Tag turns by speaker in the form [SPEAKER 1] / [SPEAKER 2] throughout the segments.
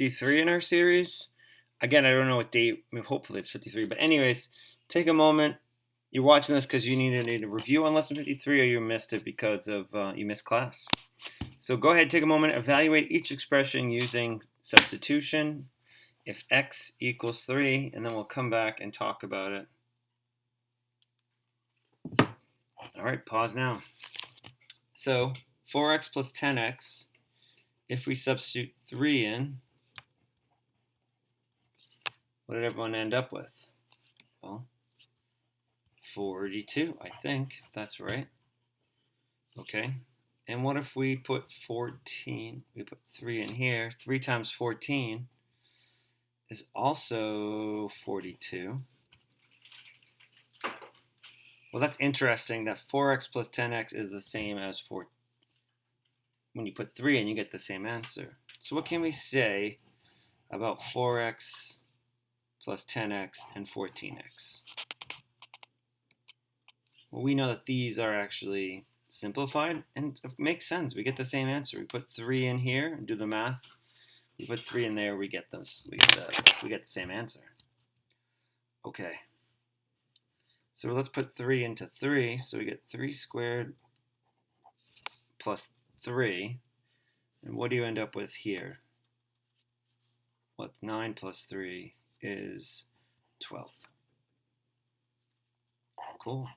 [SPEAKER 1] 53 in our series. Again, I don't know what date. I mean, hopefully it's 53. But anyways, take a moment. You're watching this because you need a review on lesson 53, or you missed it because of you missed class. So go ahead, take a moment, evaluate each expression using substitution. If x equals 3, and then we'll come back and talk about it. All right, pause now. So 4x plus 10x, if we substitute 3 in, what did everyone end up with? Well, 42, I think, if that's right. Okay, and what if we put 14, we put 3 in here, 3 times 14 is also 42. Well, that's interesting that 4x plus 10x is the same as 4. When you put 3 in, you get the same answer. So what can we say about 4x plus 10x and 14x? Well, we know that these are actually simplified, and it makes sense. We get the same answer. We put 3 in here and do the math. We put 3 in there, we get those. We get the same answer. Okay. So let's put 3 into 3. So we get 3 squared plus 3. And what do you end up with here? What 9 plus 3 is 12. Cool.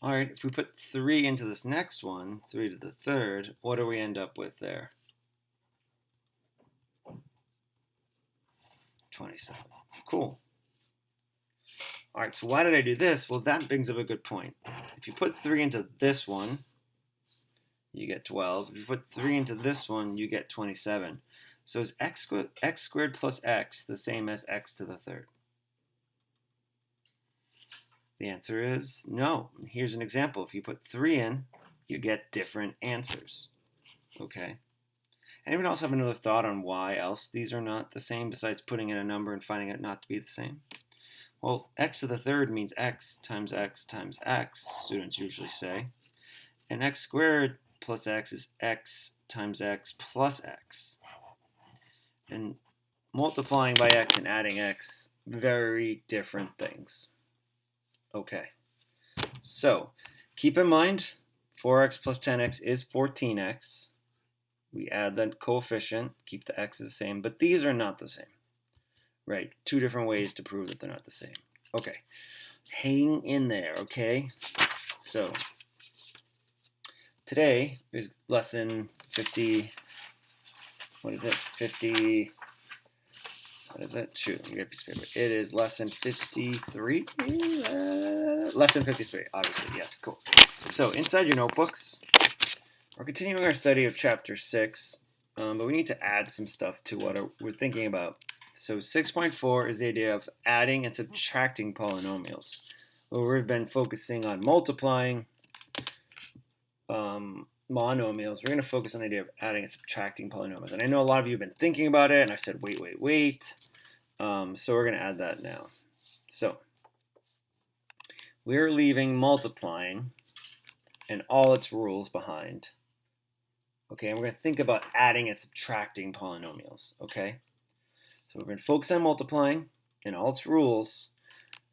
[SPEAKER 1] All right, if we put 3 into this next one, 3 to the third, what do we end up with there? 27. Cool. All right, so why did I do this? Well, that brings up a good point. If you put 3 into this one, you get 12. If you put 3 into this one, you get 27. So is x squared plus x the same as x to the third? The answer is no. Here's an example. If you put 3 in, you get different answers. Okay. Anyone else have another thought on why else these are not the same besides putting in a number and finding it not to be the same? Well, x to the third means x times x times x, students usually say. And x squared plus x is x times x plus x. And multiplying by x and adding x, very different things. Okay, so keep in mind 4x plus 10x is 14x. We add the coefficient, keep the x the same, but these are not the same. Right, 2 different ways to prove that they're not the same. Okay, hang in there, okay? So today is lesson 50, what is it? 50, what is it? Shoot, let me get a piece of paper. It is lesson 53? Lesson 53, obviously, yes, cool. So inside your notebooks, we're continuing our study of chapter 6, but we need to add some stuff to what we're thinking about. So 6.4 is the idea of adding and subtracting polynomials. Well, we've been focusing on multiplying monomials. We're going to focus on the idea of adding and subtracting polynomials. And I know a lot of you have been thinking about it, and I've said, wait. So we're going to add that now. So we're leaving multiplying and all its rules behind. Okay, and we're going to think about adding and subtracting polynomials. Okay, so we've been focused on multiplying and all its rules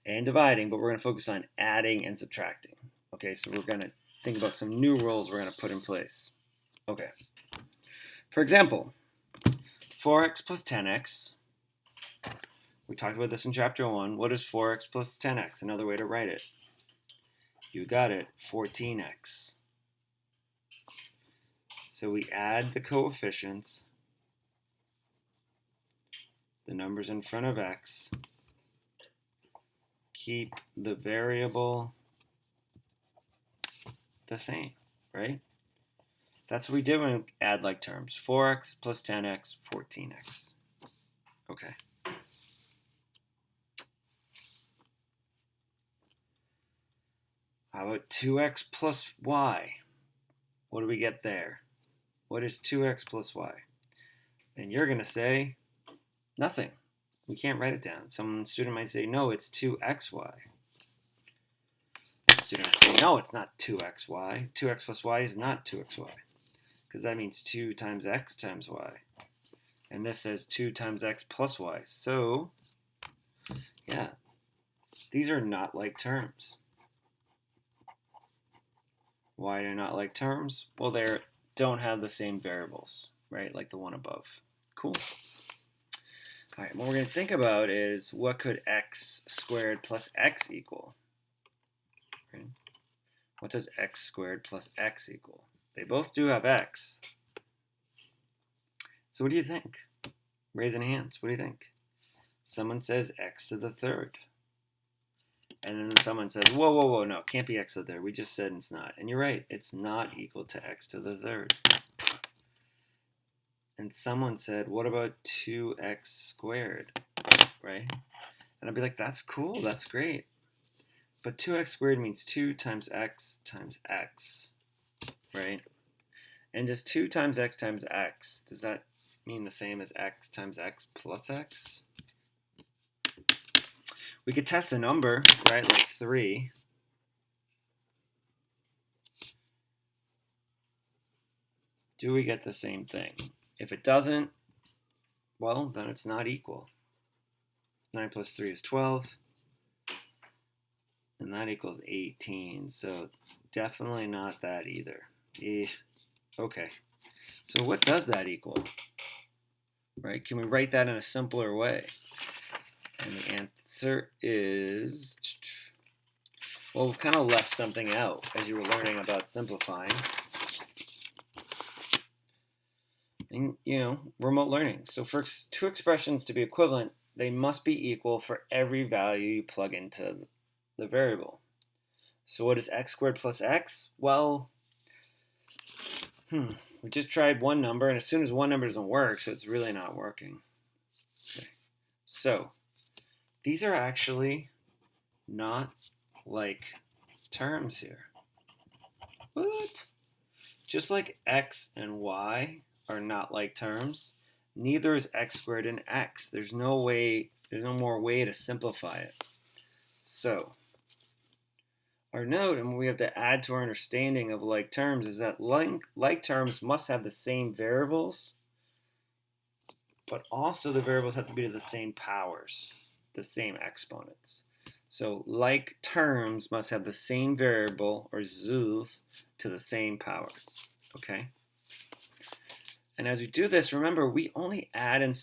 [SPEAKER 1] and dividing, but we're going to focus on adding and subtracting. Okay, so we're going to think about some new rules we're going to put in place. Okay, for example, 4x plus 10x. We talked about this in chapter 1. What is 4x plus 10x? Another way to write it. You got it, 14x. So we add the coefficients, the numbers in front of x, keep the variable the same, right? That's what we did when we add like terms. 4x plus 10x, 14x. Okay. How about 2x plus y? What do we get there? What is 2x plus y? And you're going to say, nothing. We can't write it down. Some student might say, no, it's 2xy. The student might say, no, it's not 2xy. 2x plus y is not 2xy. Because that means 2 times x times y. And this says 2 times x plus y. So, yeah, these are not like terms. Why are they not like terms? Well, they don't have the same variables, right? Like the one above. Cool. All right, what we're going to think about is what could x squared plus x equal? Okay. What does x squared plus x equal? They both do have x. So what do you think? Raising hands, what do you think? Someone says x to the third. And then someone says, whoa, whoa, whoa, no, it can't be x to the third. We just said it's not. And you're right, it's not equal to x to the third. And someone said, what about 2x squared, right? And I'd be like, that's cool, that's great. But 2x squared means 2 times x, right? And does 2 times x, does that mean the same as x times x plus x? We could test a number, right, like 3. Do we get the same thing? If it doesn't, well, then it's not equal. 9 plus 3 is 12. And that equals 18. So definitely not that either. Okay. So what does that equal? Right? Can we write that in a simpler way? And the answer is, well, we've kind of left something out as you were learning about simplifying. And, remote learning. So for two expressions to be equivalent, they must be equal for every value you plug into the variable. So what is x squared plus x? Well, we just tried one number, and as soon as one number doesn't work, so it's really not working. Okay. So these are actually not like terms here. What? Just like x and y are not like terms, neither is x squared and x. There's no more way to simplify it. So our note, and what we have to add to our understanding of like terms, is that like terms must have the same variables, but also the variables have to be to the same powers, the same exponents. So like terms must have the same variable, or z's, to the same power. Okay? And as we do this, remember, we only add and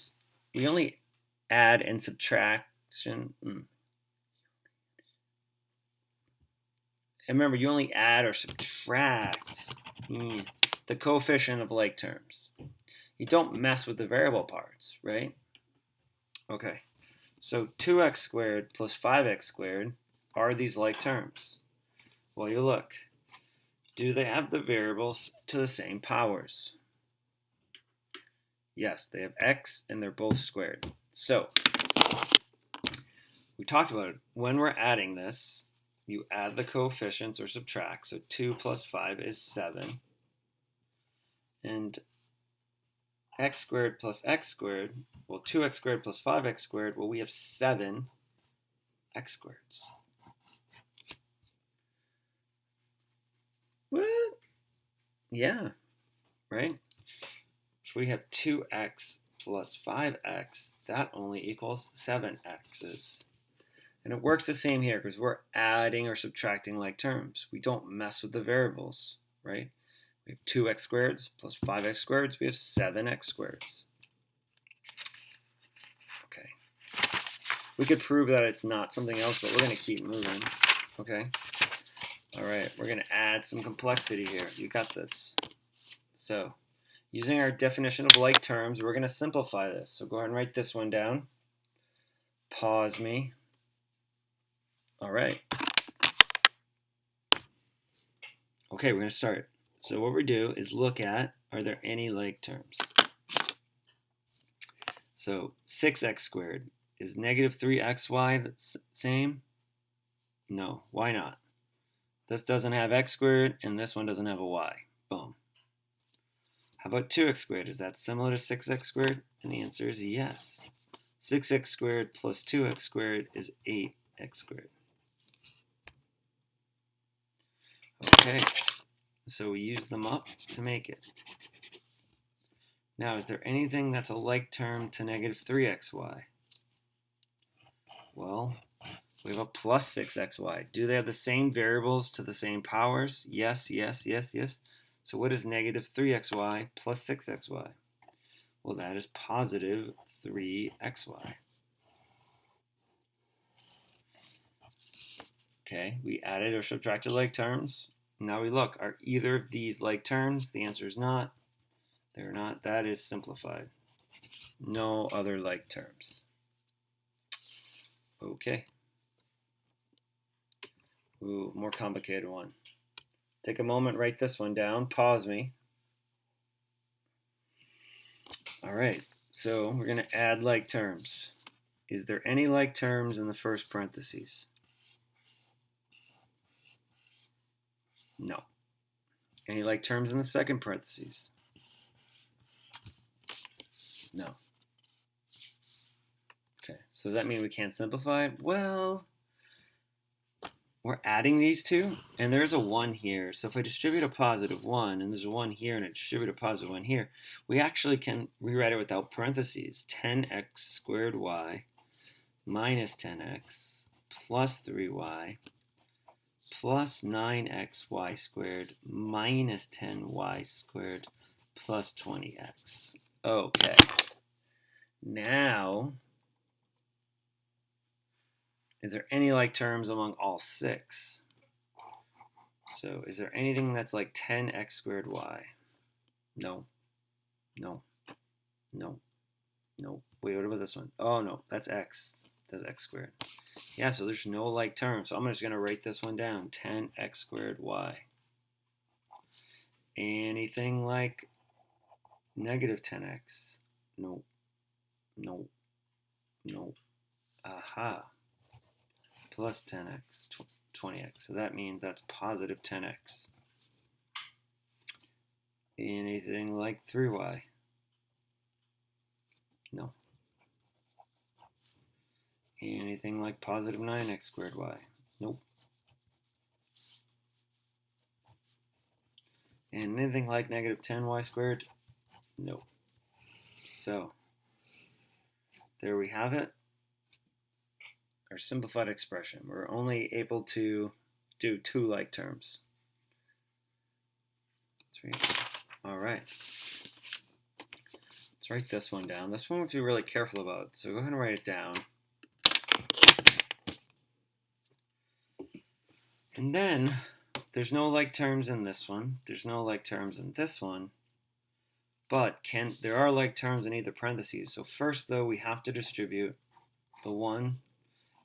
[SPEAKER 1] subtraction. And remember, you only add or subtract the coefficient of like terms. You don't mess with the variable parts, right? Okay, so 2x squared plus 5x squared, are these like terms? Well, you look. Do they have the variables to the same powers? Yes, they have x and they're both squared. So we talked about it. When we're adding this, you add the coefficients or subtract. So 2 plus 5 is 7. And x squared plus x squared, well, 2x squared plus 5x squared, well, we have 7 x squareds. What? Yeah, right? If we have 2x plus 5x, that only equals 7x's. And it works the same here because we're adding or subtracting like terms. We don't mess with the variables, right? We have 2x squareds plus 5x squareds. We have 7x squareds. Okay. We could prove that it's not something else, but we're going to keep moving. Okay. All right. We're going to add some complexity here. You got this. So using our definition of like terms, we're going to simplify this. So go ahead and write this one down. Pause me. All right. Okay, we're going to start. So what we do is look at, are there any like terms? So 6x squared, is negative 3xy the same? No, why not? This doesn't have x squared, and this one doesn't have a y. Boom. How about 2x squared? Is that similar to 6x squared? And the answer is yes. 6x squared plus 2x squared is 8x squared. Okay, so we use them up to make it. Now, is there anything that's a like term to negative 3xy? Well, we have a plus 6xy. Do they have the same variables to the same powers? Yes, yes, yes, yes. So what is negative 3xy plus 6xy? Well, that is positive 3xy. Okay, we added or subtracted like terms. Now we look, are either of these like terms? The answer is not. They're not. That is simplified. No other like terms. Okay. Ooh, more complicated one. Take a moment, write this one down, pause me. All right, so we're going to add like terms. Is there any like terms in the first parentheses? No. Any like terms in the second parentheses? No. Okay, so does that mean we can't simplify it? Well, we're adding these two, and there's a 1 here. So if I distribute a positive 1, and there's a 1 here, and I distribute a positive 1 here, we actually can rewrite it without parentheses. 10x squared y minus 10x plus 3y plus 9xy squared minus 10y squared plus 20x. Okay. Now, is there any like terms among all 6? So is there anything that's like 10x squared y? No. No. No. No. Wait, what about this one? Oh, no. That's x. That's x squared. Yeah, so there's no like term. So I'm just going to write this one down. 10x squared y. Anything like negative 10x? No. No. No. Aha. Plus 10x, 20x. So that means that's positive 10x. Anything like 3y? No. Anything like positive 9x squared y? Nope. And anything like negative 10y squared? Nope. So, there we have it. Our simplified expression. We're only able to do 2 like terms. All right. Let's write this one down. This one we have to be really careful about. So go ahead and write it down. And then there's no like terms in this one. There's no like terms in this one. But there are like terms in either parentheses. So first, though, we have to distribute the 1.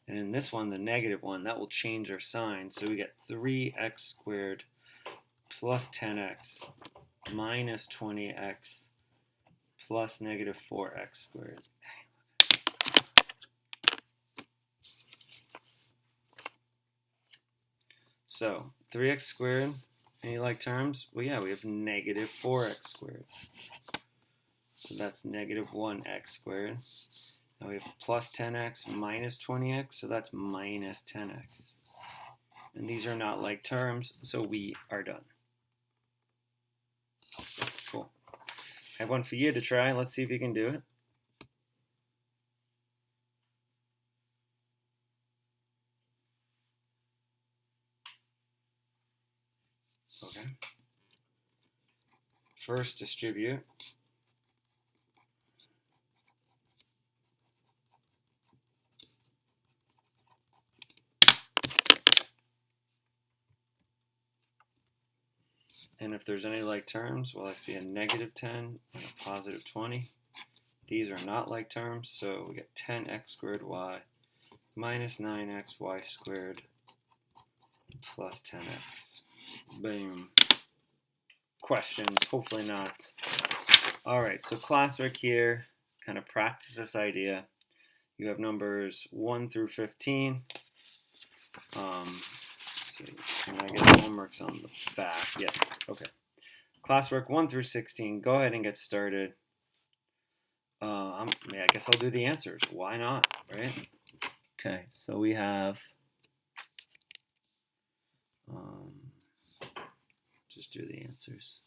[SPEAKER 1] And in this one, the negative 1, that will change our sign. So we get 3x squared plus 10x minus 20x plus negative 4x squared. So 3x squared, any like terms? Well, yeah, we have negative 4x squared. So that's negative 1x squared. Now we have plus 10x minus 20x, so that's minus 10x. And these are not like terms, so we are done. Cool. I have one for you to try. Let's see if you can do it. Okay. First, distribute. And if there's any like terms, well, I see a negative 10 and a positive 20. These are not like terms, so we get 10x squared y minus 9xy squared plus 10x. Boom. Questions? Hopefully not. All right, so classwork here, kind of practice this idea. You have numbers 1 through 15. See, and I guess homework's on the back. Yes, okay. Classwork 1 through 16. Go ahead and get started. I guess I'll do the answers. Why not, right? Okay, so we have, just do the answers.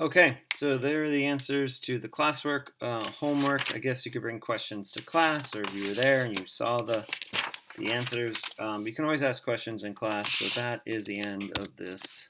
[SPEAKER 1] Okay, so there are the answers to the classwork. Homework, I guess you could bring questions to class, or if you were there and you saw the answers. You can always ask questions in class, so that is the end of this